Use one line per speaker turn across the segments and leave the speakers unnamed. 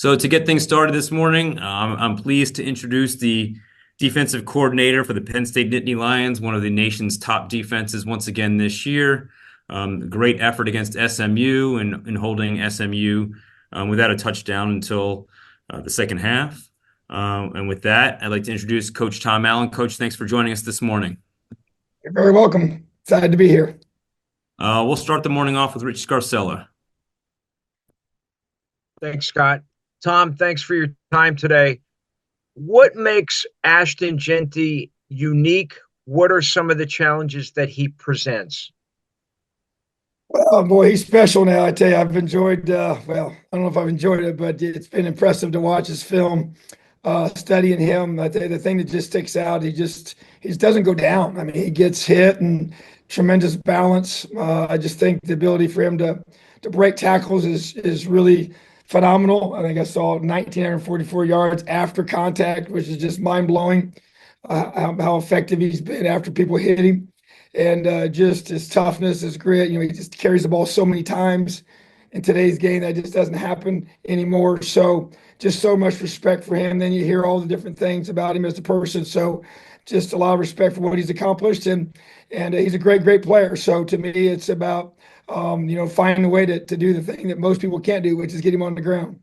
So to get things started this morning, I'm pleased to introduce the defensive coordinator for the Penn State Nittany Lions, one of the nation's top defenses once again this year. Great effort against SMU and holding SMU without a touchdown until the second half. And with that, I'd like to introduce Coach Tom Allen. Coach, thanks for joining us this morning.
You're very welcome. Excited to be here.
We'll start the morning off with Rich Scarcella.
Thanks, Scott. Tom, thanks for your time today. What makes Ashton Jeanty unique? What are some of the challenges that he presents?
Well, boy, he's special now. I tell you, I've enjoyed, I don't know if I've enjoyed it, but it's been impressive to watch his film, studying him. I tell you, the thing that just sticks out, he doesn't go down. I mean, he gets hit and tremendous balance. I just think the ability for him to break tackles is really phenomenal. I think I saw 1,944 yards after contact, which is just mind-blowing, how effective he's been after people hit him. And just his toughness, his grit. He just carries the ball so many times. In today's game, that just doesn't happen anymore. So just so much respect for him. Then you hear all the different things about him as a person. So just a lot of respect for what he's accomplished. And he's a great, great player. So to me, it's about, finding a way to do the thing that most people can't do, which is get him on the ground.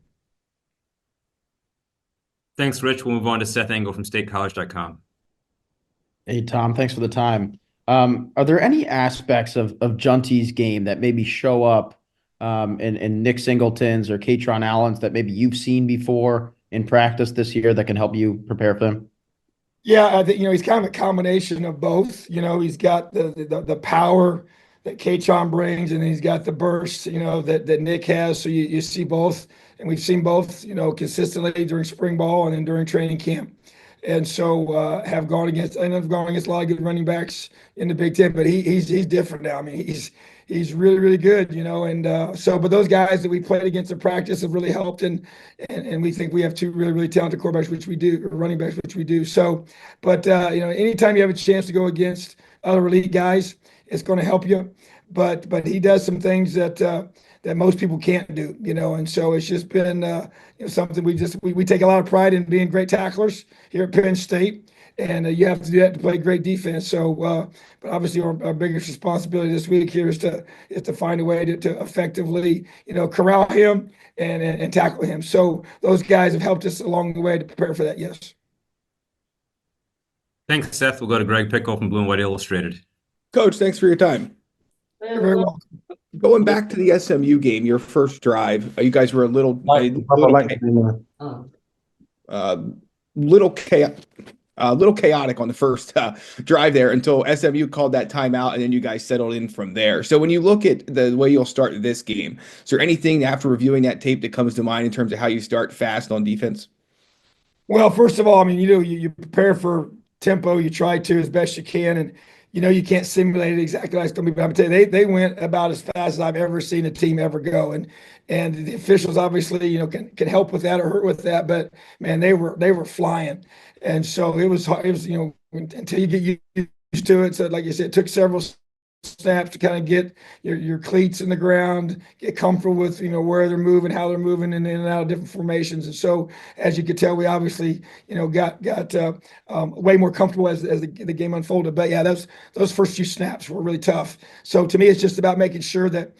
Thanks, Rich. We'll move on to Seth Engel from statecollege.com.
Hey, Tom, thanks for the time. Are there any aspects of Jeanty's game that maybe show up in Nick Singleton's or Katron Allen's that maybe you've seen before in practice this year that can help you prepare for them?
Yeah, I think he's kind of a combination of both. He's got the power that Katron brings, and then he's got the burst, that Nick has. So you see both, and we've seen both, consistently during spring ball and then during training camp. And so I've gone against a lot of good running backs in the Big Ten, but he's different now. I mean, he's really, really good, and but those guys that we played against in practice have really helped, and we think we have two really, really talented quarterbacks, which we do, or running backs, which we do. So, but anytime you have a chance to go against other elite guys, it's going to help you. But he does some things that most people can't do, and so it's just been something we take a lot of pride in being great tacklers here at Penn State, and you have to do that to play great defense. So, but obviously our biggest responsibility this week here is to find a way to effectively corral him and tackle him. So those guys have helped us along the way to prepare for that. Yes.
Thanks, Seth. We'll go to Greg Pickle from Blue and White Illustrated.
Coach, thanks for your time.
You're very welcome.
Going back to the SMU game, your first drive, you guys were a little chaotic on the first drive there until SMU called that timeout, and then you guys settled in from there. So when you look at the way you'll start this game, is there anything after reviewing that tape that comes to mind in terms of how you start fast on defense?
Well, first of all, I mean, you prepare for tempo, you try to as best you can, and you can't simulate it exactly like it's going to be. But I'm telling you, they went about as fast as I've ever seen a team ever go, and the officials obviously can help with that or hurt with that, but man, they were flying, and so it was until you get used to it. So like you said, it took several snaps to kind of get your cleats in the ground, get comfortable with where they're moving, how they're moving in and out of different formations. And so as you could tell, we obviously got way more comfortable as the game unfolded. But yeah, those first few snaps were really tough. So to me, it's just about making sure that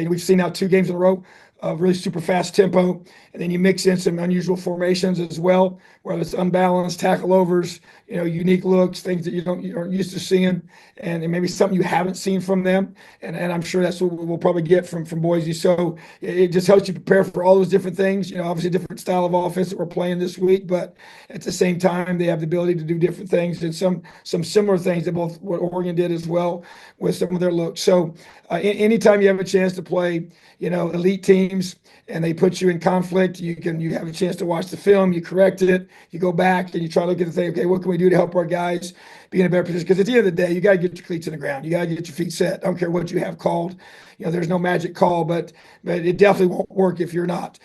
we've seen now 2 games in a row of really super fast tempo, and then you mix in some unusual formations as well, whether it's unbalanced tackle overs, unique looks, things that you aren't used to seeing, and maybe something you haven't seen from them. And I'm sure that's what we'll probably get from Boise. So it just helps you prepare for all those different things. Obviously different style of offense that we're playing this week, but at the same time, they have the ability to do different things and some similar things that both what Oregon did as well with some of their looks. So anytime you have a chance to play, elite teams, and they put you in conflict, you have a chance to watch the film, you correct it, you go back and you try to look at the thing, okay, what can we do to help our guys be in a better position? Because at the end of the day, you got to get your cleats in the ground. You got to get your feet set. I don't care what you have called. There's no magic call, but it definitely won't work if you're not,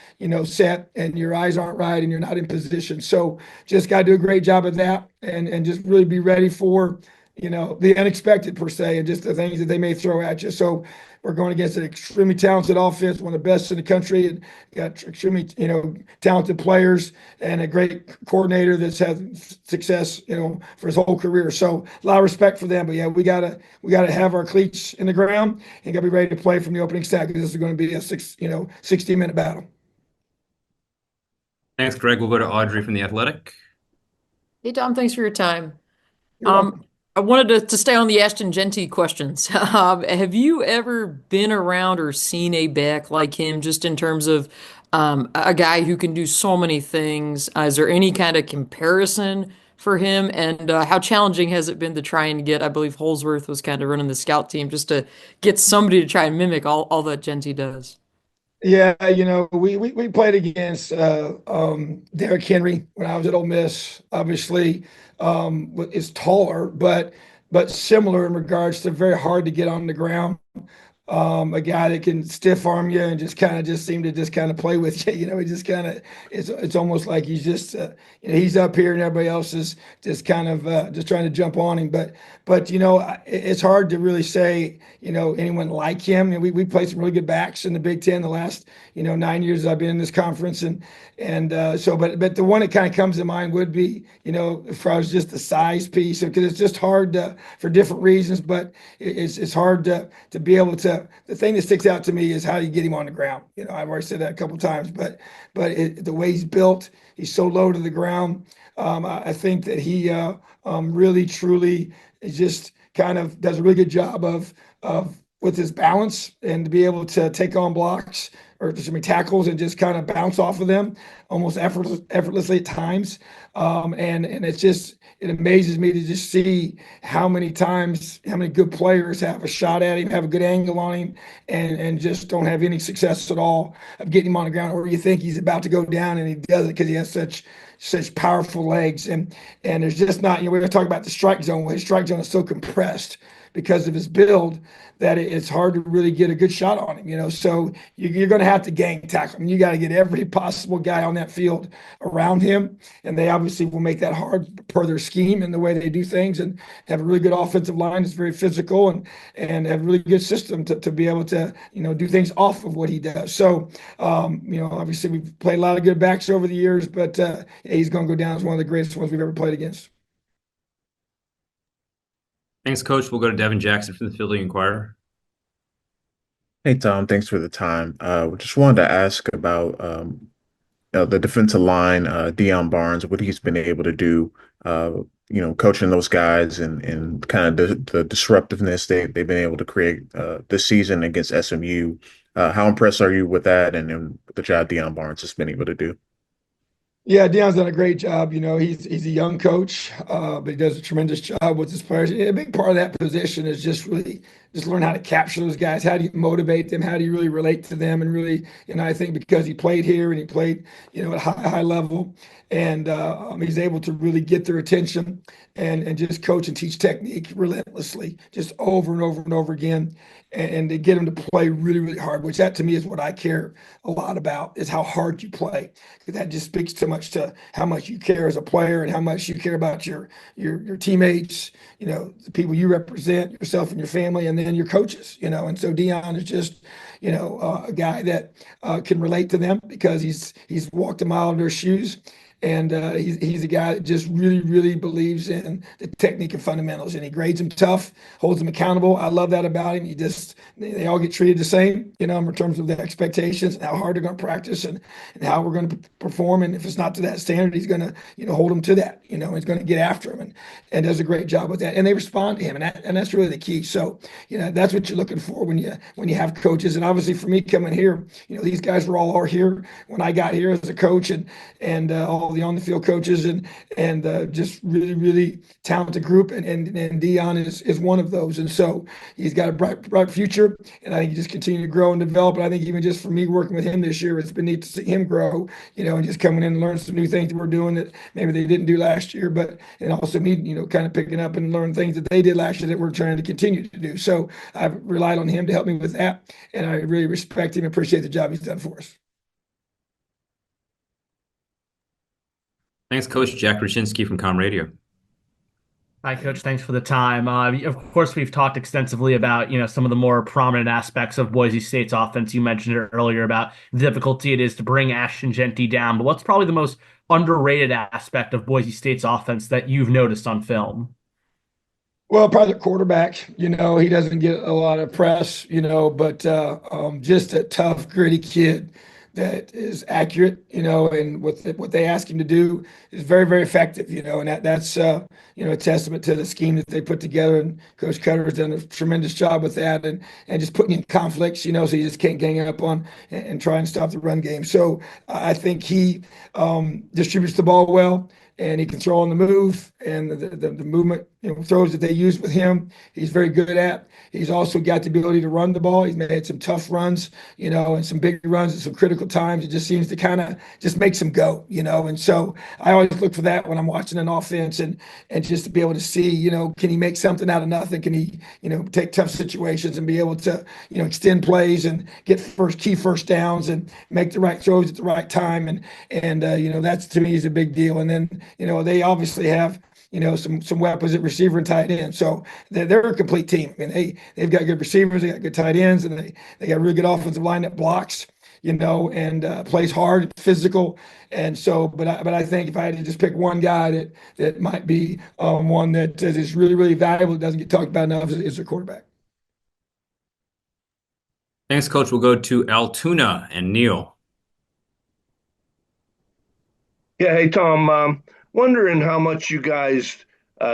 set and your eyes aren't right and you're not in position. So just got to do a great job of that and just really be ready for, the unexpected per se, and just the things that they may throw at you. So we're going against an extremely talented offense, one of the best in the country, and got extremely, talented players and a great coordinator that's had success, for his whole career. So a lot of respect for them. But yeah, we gotta have our cleats in the ground and gotta be ready to play from the opening snap, because this is going to be a 60-minute battle.
Thanks, Greg. We'll go to Audrey from The Athletic.
Hey, Tom, thanks for your time.
You're welcome.
I wanted to stay on the Ashton Jeanty questions. Have you ever been around or seen a back like him, just in terms of a guy who can do so many things? Is there any kind of comparison for him? And how challenging has it been to try and get, I believe Holsworth was kind of running the scout team, just to get somebody to try and mimic all that Jeanty does?
Yeah, we played against Derrick Henry when I was at Ole Miss. Obviously, is taller, but similar in regards to very hard to get on the ground. A guy that can stiff arm you and just seem to just kind of play with you. He just kind of, it's almost like he's just he's up here and everybody else is just kind of just trying to jump on him. But it's hard to really say anyone like him. And we played some really good backs in the Big Ten the last 9 years I've been in this conference, but the one that kind of comes to mind would be as far as just the size piece, because it's just hard for different reasons, but it's hard to be able to. The thing that sticks out to me is how do you get him on the ground. I've already said that a couple of times, but the way he's built, he's so low to the ground. I think that he really truly is just kind of does a really good job of with his balance, and to be able to take on blocks or tackles and just kind of bounce off of them almost effortlessly at times. And it amazes me to just see how many good players have a shot at him, have a good angle on him, and just don't have any success at all of getting him on the ground, or you think he's about to go down and he doesn't, because he has such powerful legs. And there's just not, we're going to talk about the strike zone. His strike zone is so compressed because of his build that it's hard to really get a good shot on him. So you're going to have to gang tackle him. You got to get every possible guy on that field around him, and they obviously will make that hard per their scheme and the way they do things, and have a really good offensive line that's very physical, and have a really good system to be able to do things off of what he does. So obviously we've played a lot of good backs over the years, but he's going to go down as one of the greatest ones we've ever played against.
Thanks, Coach. We'll go to Devin Jackson from the Philly Inquirer.
Hey, Tom, thanks for the time. Just wanted to ask about the defensive line, Deion Barnes, what he's been able to do, coaching those guys, and kind of the disruptiveness they've been able to create this season against SMU. How impressed are you with that, and the job Deion Barnes has been able to do?
Yeah, Deion's done a great job. He's a young coach, but he does a tremendous job with his players. A big part of that position is just really learn how to capture those guys. How do you motivate them? How do you really relate to them? And really, I think because he played here and he played, at a high level, and he's able to really get their attention and just coach and teach technique relentlessly, just over and over and over again, and to get them to play really, really hard, which that to me is what I care a lot about, is how hard you play. That just speaks too much to how much you care as a player and how much you care about your teammates, the people you represent, yourself and your family, and then your coaches, and so Deion is just, a guy that can relate to them because he's walked a mile in their shoes. And he's a guy that just really, really believes in the technique and fundamentals, and he grades them tough, holds them accountable. I love that about him. They all get treated the same, in terms of the expectations and how hard they're going to practice and how we're going to perform. And if it's not to that standard, he's going to, hold them to that. He's going to get after him and does a great job with that. And they respond to him, and that's really the key. So, that's what you're looking for when you have coaches. And obviously for me coming here, these guys were all here when I got here as a coach, and all the on-the-field coaches, and just really, really talented group, and Deion is one of those. And so he's got a bright future, and I think he just continue to grow and develop. And I think even just for me working with him this year, it's been neat to see him grow, and just coming in and learn some new things that we're doing that maybe they didn't do last year, and also me, kind of picking up and learn things that they did last year that we're trying to continue to do. So I've relied on him to help me with that, and I really respect him and appreciate the job he's done for us.
Thanks, Coach. Jack Ruczynski from Com Radio.
Hi, Coach. Thanks for the time. Of course, we've talked extensively about, some of the more prominent aspects of Boise State's offense. You mentioned it earlier about the difficulty it is to bring Ashton Jeanty down. But what's probably the most underrated aspect of Boise State's offense that you've noticed on film?
Well, probably the quarterback. He doesn't get a lot of press. But just a tough, gritty kid that is accurate. And what they ask him to do is very, very effective. And that's a testament to the scheme that they put together. And Coach Cutter's done a tremendous job with that, and just putting in conflicts. So you just can't gang up on and try and stop the run game. So I think he distributes the ball well, and he can throw on the move, and the movement throws that they use with him, he's very good at. He's also got the ability to run the ball. He's made some tough runs, and some big runs at some critical times. It just seems to kind of just makes him go, and so I always look for that when I'm watching an offense, and just to be able to see, can he make something out of nothing? Can he, take tough situations and be able to, extend plays and get key first downs and make the right throws at the right time, and that's to me is a big deal. And then they obviously have some weapons at receiver and tight end. So they're a complete team. I mean, they've got good receivers, they got good tight ends, and they got really good offensive line that blocks, and plays hard, physical. And so, but I think if I had to just pick one guy that might be one that is really, really valuable, that doesn't get talked about enough, is their quarterback.
Thanks, Coach. We'll go to Altoona and Neil.
Yeah, hey Tom, wondering how much you guys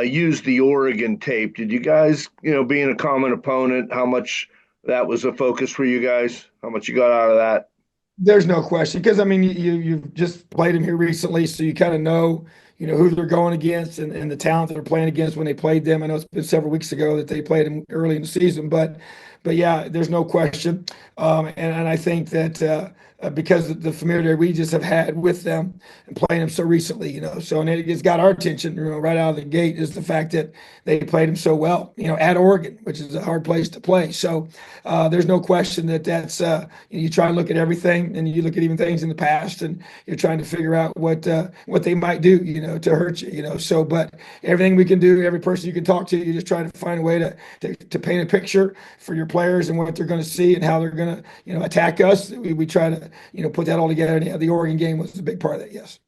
used the Oregon tape. Did you guys, being a common opponent, how much that was a focus for you guys? How much you got out of that?
There's no question, because I mean you've just played them here recently, so you kind of know who they're going against, and the talent that they're playing against when they played them. I know it's been several weeks ago that they played them early in the season, but yeah, there's no question, and I think that because of the familiarity we just have had with them and playing them so recently, so and it's got our attention, right out of the gate, is the fact that they played them so well, at Oregon, which is a hard place to play. So there's no question that's you try and look at everything, and you look at even things in the past, and you're trying to figure out what they might do, to hurt you, So, but everything we can do, every person you can talk to, you're just trying to find a way to paint a picture for your players and what they're going to see and how they're going to, attack us. We try to, put that all together. And yeah, the Oregon game was a big part of that. Yes.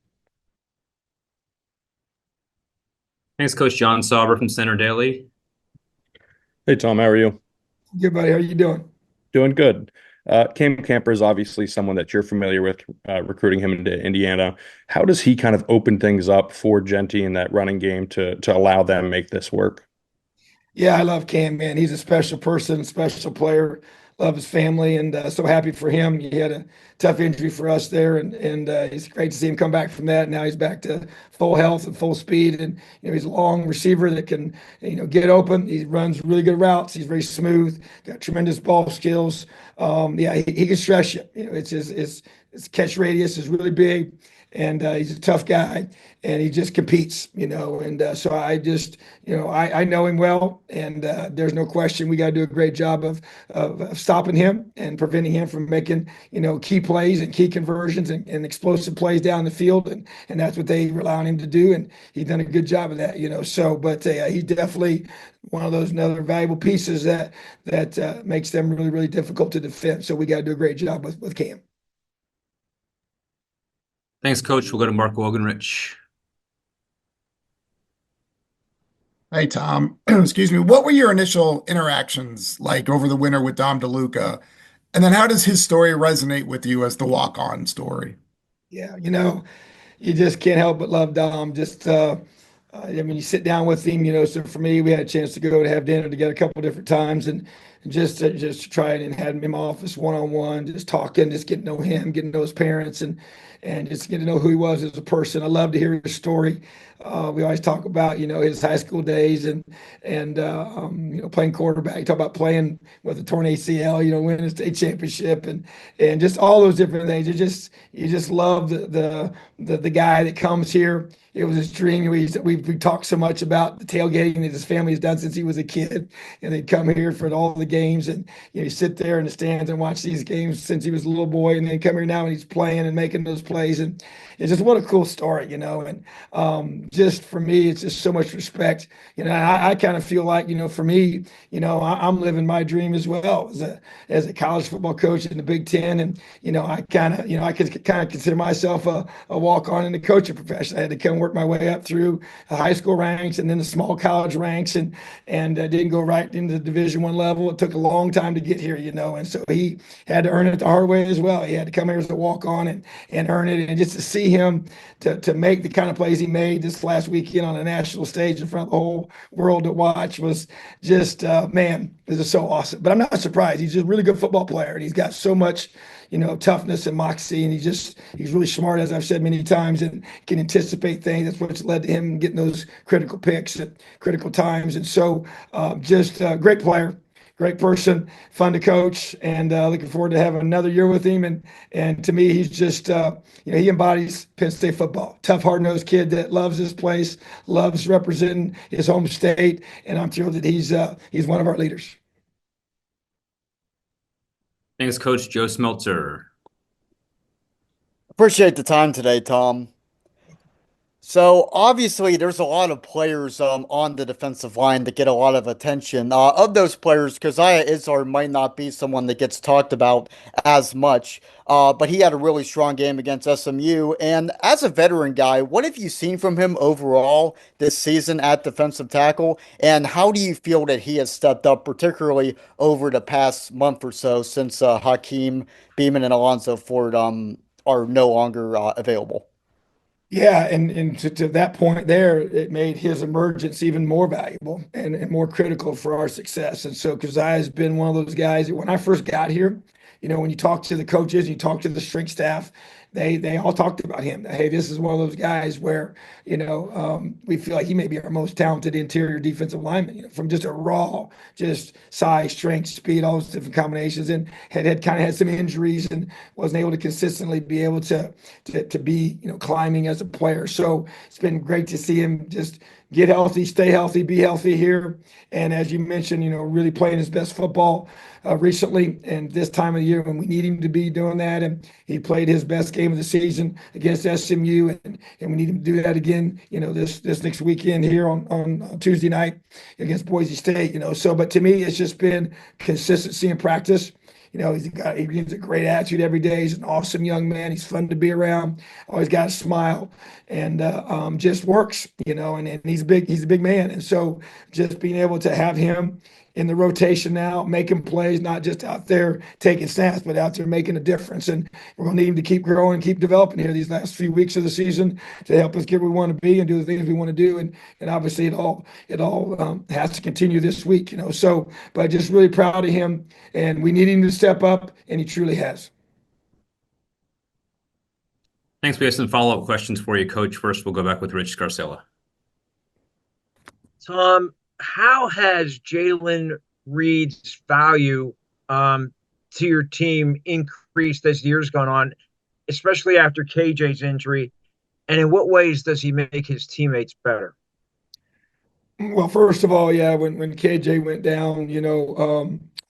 Thanks, Coach John Sauber from Center Daily.
Hey, Tom, how are you?
Good, buddy. How are you doing?
Doing good. Cam Camper is obviously someone that you're familiar with, recruiting him into Indiana. How does he kind of open things up for Jeanty in that running game to allow them make this work?
Yeah, I love Cam, man. He's a special person, special player. Love his family, and so happy for him. He had a tough injury for us there, and it's great to see him come back from that. Now he's back to full health and full speed, and he's a long receiver that can get open. He runs really good routes. He's very smooth. Got tremendous ball skills. Yeah, he can stress you. It's just his catch radius is really big, and he's a tough guy, and he just competes, and so I just, I know him well, and there's no question we got to do a great job of stopping him and preventing him from making, key plays and key conversions and explosive plays down the field, and that's what they rely on him to do, and he's done a good job of that, so, but he's definitely one of those another valuable pieces that makes them really, really difficult to defend, so we got to do a great job with Cam.
Thanks, Coach. We'll go to Mark Wogenrich.
Hey, Tom. Excuse me. What were your initial interactions like over the winter with Dom DeLuca? And then how does his story resonate with you as the walk-on story?
Yeah, you just can't help but love Dom. Just, I mean, you sit down with him, So for me, we had a chance to go to have dinner together a couple different times, and just try it and had him in my office one on one, just talking, just getting to know him, getting to know his parents, and just get to know who he was as a person. I love to hear his story. We always talk about, his high school days and playing quarterback. Talk about playing with a torn ACL, winning a state championship and just all those different things. You just love the guy that comes here. It was his dream. We talked so much about the tailgating that his family has done since he was a kid, and they'd come here for all the games, and you sit there in the stands and watch these games since he was a little boy, and then come here now and he's playing and making those plays, and it's just what a cool story, and just for me, it's just so much respect. I kind of feel like, for me, I'm living my dream as well as a college football coach in the Big Ten, and I could kind of consider myself a walk-on in the coaching profession. I had to come work my way up through the high school ranks and then the small college ranks, and didn't go right into the Division I level. It took a long time to get here, and so he had to earn it the hard way as well. He had to come here as a walk-on and earn it, and just to see him to make the kind of plays he made this last weekend on a national stage in front of the whole world to watch was just man, this is so awesome. But I'm not surprised. He's a really good football player, and he's got so much toughness and moxie, and he's really smart, as I've said many times, and can anticipate things. That's what's led to him getting those critical picks at critical times. And so just a great player, great person, fun to coach, and looking forward to having another year with him. And to me, he's just he embodies Penn State football. Tough, hard-nosed kid that loves his place, loves representing his home state, and I'm thrilled that he's one of our leaders.
Thanks, Coach Joe Smeltzer.
Appreciate the time today, Tom. So obviously, there's a lot of players on the defensive line that get a lot of attention. Of those players, Keziah Izzard might not be someone that gets talked about as much, but he had a really strong game against SMU. And as a veteran guy, what have you seen from him overall this season at defensive tackle? And how do you feel that he has stepped up, particularly over the past month or so since Hakeem Beamon and Alonzo Ford are no longer available?
Yeah, and to that point there, it made his emergence even more valuable and more critical for our success. And so Keziah has been one of those guys that when I first got here, when you talk to the coaches, you talk to the strength staff, they all talked about him. Hey, this is one of those guys where, we feel like he may be our most talented interior defensive lineman, from just a raw, just size, strength, speed, all those different combinations, and had kind of had some injuries and wasn't able to consistently be able to be, climbing as a player. So it's been great to see him just get healthy, stay healthy, be healthy here. And as you mentioned, really playing his best football recently and this time of the year when we need him to be doing that. And he played his best game of the season against SMU, and we need him to do that again, this next weekend here on Tuesday night against Boise State, So, but to me, it's just been consistency in practice. He brings a great attitude every day. He's an awesome young man. He's fun to be around. Always got a smile, and just works. And he's big. He's a big man, and so just being able to have him in the rotation now, making plays, not just out there taking snaps, but out there making a difference. And we're going to need him to keep growing, keep developing here these last few weeks of the season to help us get where we want to be and do the things we want to do. And obviously it all has to continue this week, So, but just really proud of him, and we need him to step up, and he truly has.
Thanks. We have some follow-up questions for you, Coach. First, we'll go back with Rich Scarcella.
Tom, how has Jalen Reed's value to your team increased as the years gone on, especially after KJ's injury? And in what ways does he make his teammates better?
Well, first of all, yeah, when KJ went down,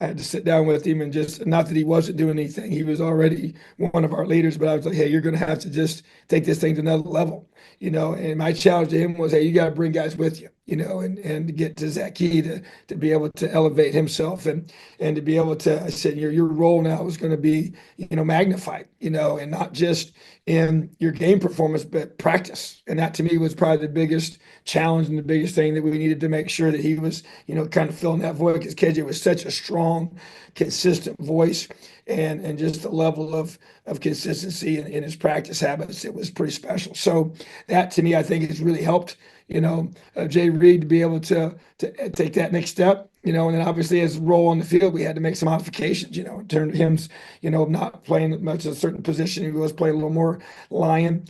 I had to sit down with him and just, not that he wasn't doing anything. He was already one of our leaders, but I was like, hey, you're going to have to just take this thing to another level, and my challenge to him was, hey, you got to bring guys with you, and to get to Zach Key to be able to elevate himself and to be able to, I said, your role now is going to be, magnified, and not just in your game performance, but practice. And that to me was probably the biggest challenge and the biggest thing that we needed to make sure that he was, kind of filling that void, because KJ was such a strong, consistent voice and just the level of consistency in his practice habits. It was pretty special. So that to me, I think has really helped, Jay Reed to be able to take that next step, and then obviously his role on the field, we had to make some modifications, in terms of him, not playing much of a certain position. He was playing a little more lion,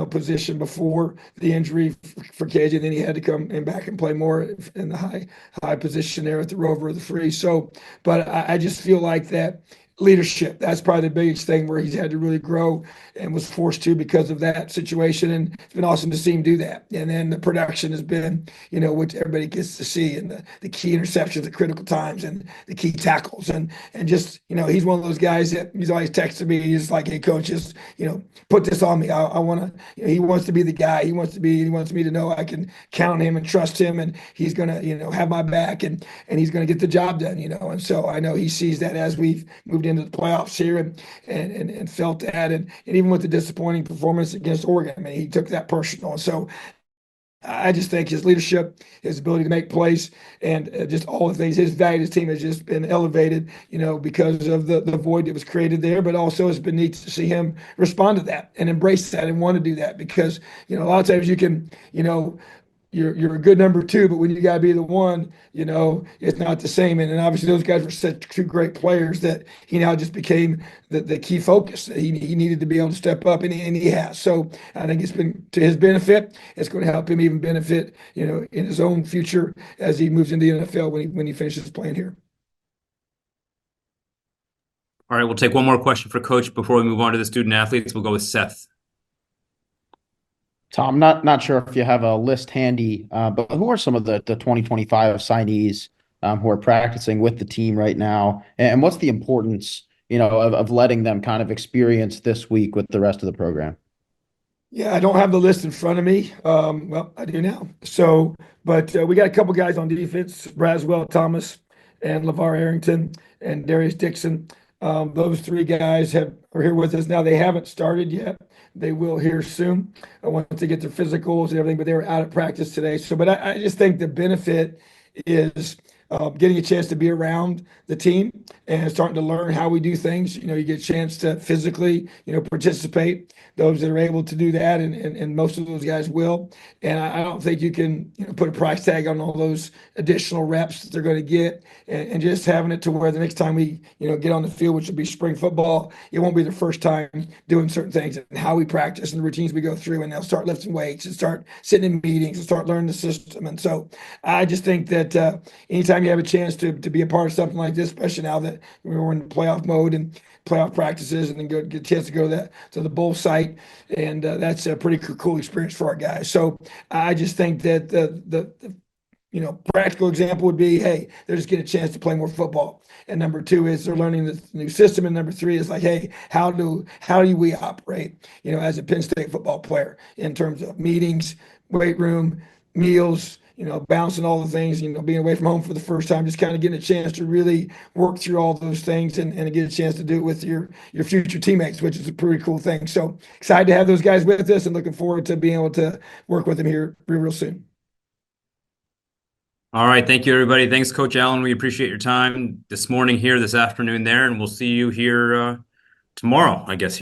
position before the injury for KJ. Then he had to come in back and play more in the high position there at the rover or the free. So, but I just feel like that leadership. That's probably the biggest thing where he's had to really grow and was forced to because of that situation. And it's been awesome to see him do that. And then the production has been, which everybody gets to see, and the key interceptions at critical times and the key tackles. And just, he's one of those guys that he's always texting me. He's like, hey, coach, just, put this on me. I want to, he wants to be the guy. He wants me to know I can count on him and trust him. And he's going to, have my back and he's going to get the job done, And so I know he sees that as we've moved into the playoffs here and felt that. And even with the disappointing performance against Oregon, I mean, he took that personal. And so I just think his leadership, his ability to make plays, and just all the things, his value to his team has just been elevated, because of the void that was created there. But also it's been neat to see him respond to that and embrace that and want to do that because, a lot of times you can, you're a good number two, but when you got to be the one, it's not the same. And obviously those guys were such two great players that he now just became the key focus. He needed to be able to step up, and he has. So I think it's been to his benefit. It's going to help him even benefit, in his own future as he moves into the NFL when he finishes playing here.
All right, we'll take one more question for Coach before we move on to the student athletes. We'll go with Seth.
Tom, not sure if you have a list handy, but who are some of the 2025 signees who are practicing with the team right now? And what's the importance, of letting them kind of experience this week with the rest of the program?
Yeah, I don't have the list in front of me. Well, I do now. So, but we got a couple guys on defense, Braswell Thomas and LeVar Arrington and Darius Dixon. Those three guys are here with us now. They haven't started yet. They will here soon. I want to get their physicals and everything, but they were out of practice today. So, but I just think the benefit is getting a chance to be around the team and starting to learn how we do things. You get a chance to physically, participate. Those that are able to do that, and most of those guys will. And I don't think you can, put a price tag on all those additional reps that they're going to get, and just having it to where the next time we, get on the field, which will be spring football, it won't be the first time doing certain things and how we practice and the routines we go through, and they'll start lifting weights and start sitting in meetings and start learning the system. And so I just think that anytime you have a chance to be a part of something like this, especially now that we're in playoff mode and playoff practices, and then get a chance to go to the bowl site, and that's a pretty cool experience for our guys. So I just think that the practical example would be, hey, they're just getting a chance to play more football. And number two is they're learning the new system. And number three is like, hey, how do we operate, as a Penn State football player in terms of meetings, weight room, meals, bouncing all the things, being away from home for the first time, just kind of getting a chance to really work through all those things and get a chance to do it with your future teammates, which is a pretty cool thing. So excited to have those guys with us and looking forward to being able to work with them here real soon.
All right. Thank you, everybody. Thanks, Coach Allen. We appreciate your time this morning here, this afternoon there, and we'll see you here tomorrow, I guess.